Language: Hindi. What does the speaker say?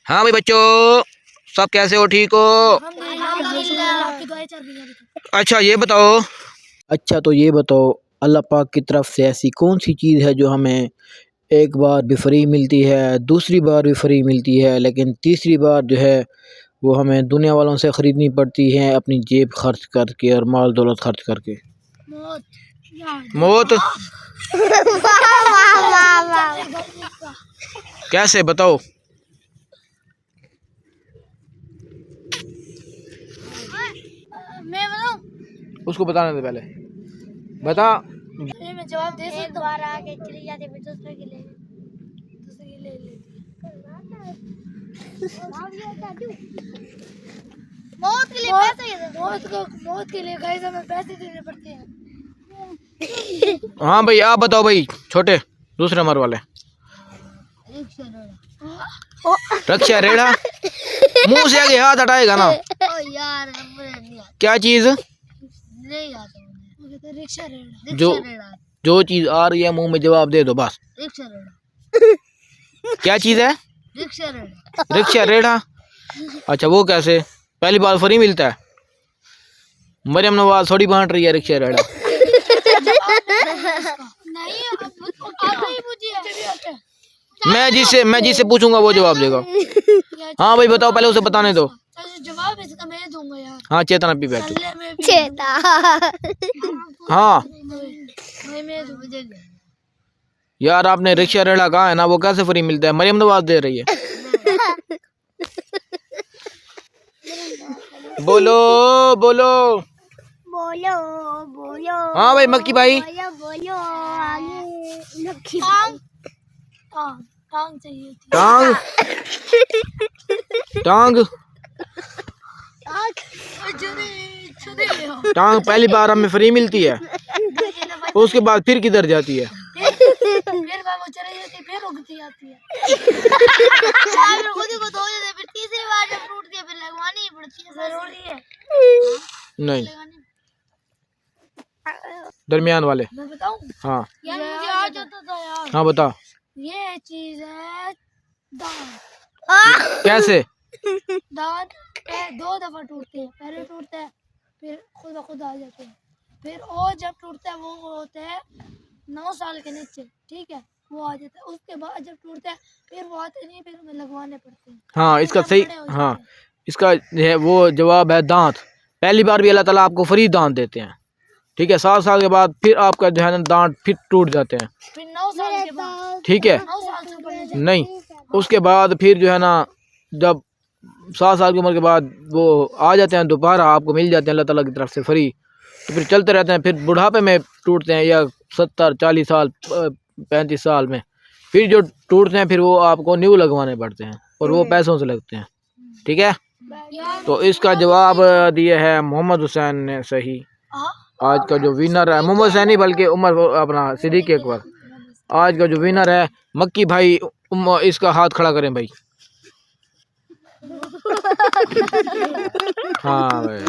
हाँ भाई बच्चों, सब कैसे हो, ठीक हो? अच्छा ये बताओ, अल्लाह पाक की तरफ से ऐसी कौन सी चीज़ है जो हमें एक बार भी फ्री मिलती है, दूसरी बार भी फ्री मिलती है, लेकिन तीसरी बार जो है वो हमें दुनिया वालों से ख़रीदनी पड़ती है अपनी जेब खर्च करके और माल दौलत खर्च करके? मौत। कैसे बताओ? मैं बताऊं? उसको बताने दे पहले, बता। मैं जवाब दे सकता हूं? एक बार आके चली जाती फिर दूसरे की ले लेती। मौत के लिए पैसे, मौत के लिए गाइस हमें पैसे देने पड़ते हैं। हाँ भाई आप बताओ भाई, छोटे दूसरे नंबर वाले। रक्षा रेड़ा। मुंह से आगे हाथ हटाएगा ना। ओ यार क्या चीज? नहीं आता मुझे। रिक्शा रेड़ा। जो चीज आ रही है मुंह में जवाब दे दो बस। रिक्शा रेड़ा। क्या चीज है? रिक्शा रेड़ा। रिक्शा रेड़ा। अच्छा वो कैसे? पहली बार फ्री मिलता है? मरियम नवाज थोड़ी बांट रही है रिक्शा रेड़ा। नहीं आता ही मुझे। मैं जिससे पूछूंगा वो जवाब देगा। हाँ भाई बताओ, पहले उसे बताने दो। जवाब इसका मैं दूंगा यार। हाँ चेतना पी बैठो। चेता। हाँ मैं यार आपने रिक्शा रेड़ा कहा है ना, वो कैसे फ्री मिलता है? मरियम नवाज दे रही है। बोलो बोलो बोलो बोलो। हाँ भाई मक्की भाई। बोलो मक्की भाई। टांग चाहिए थी। टांग टांग टांग पहली बार हमें फ्री मिलती है, उसके बाद फिर किधर जाती है? फिर वो चली जाती है, फिर उगती आती है। फिर खुद को धो देते, फिर तीसरी बार जब टूटती है फिर लगवानी ही पड़ती है। जरूरी है। नहीं, दरमियान वाले। मैं बताऊं? हाँ यार मुझे आ जाता था यार। हाँ बता। ये चीज है दांत। कैसे? दांत दो दफा टूटते हैं, पहले टूटता है फिर खुद ब खुद आ जाते हैं, फिर और जब टूटता है वो होता है 9 साल के नीचे, ठीक है, वो आ जाता है। उसके बाद जब टूटता है फिर वो आते नहीं, फिर हमें लगवाने पड़ते हैं। हाँ इसका सही, हाँ इसका है वो जवाब है दांत। पहली बार भी अल्लाह ताला आपको फ्री दांत देते हैं, ठीक है। 7 साल के बाद फिर आपका जो है ना दांत फिर टूट जाते हैं, फिर 9 साल के बाद, ठीक है। 9 साल से ऊपर नहीं। नहीं, उसके बाद फिर जो है ना जब 7 साल की उम्र के बाद वो आ जाते हैं दोबारा आपको मिल जाते हैं अल्लाह ताला की तरफ से फ्री, तो फिर चलते रहते हैं। फिर बुढ़ापे में टूटते हैं या 70-40 साल 35 साल में फिर जो टूटते हैं फिर वो आपको न्यू लगवाने पड़ते हैं और वो पैसों से लगते हैं, ठीक है। तो इसका जवाब दिया है मोहम्मद हुसैन ने सही। आज का जो विनर है मोहम्मद हुसैन नहीं बल्कि उमर अपना सिद्दीक अकबर। आज का जो विनर है मक्की भाई, इसका हाथ खड़ा करें भाई। हाँ भाई।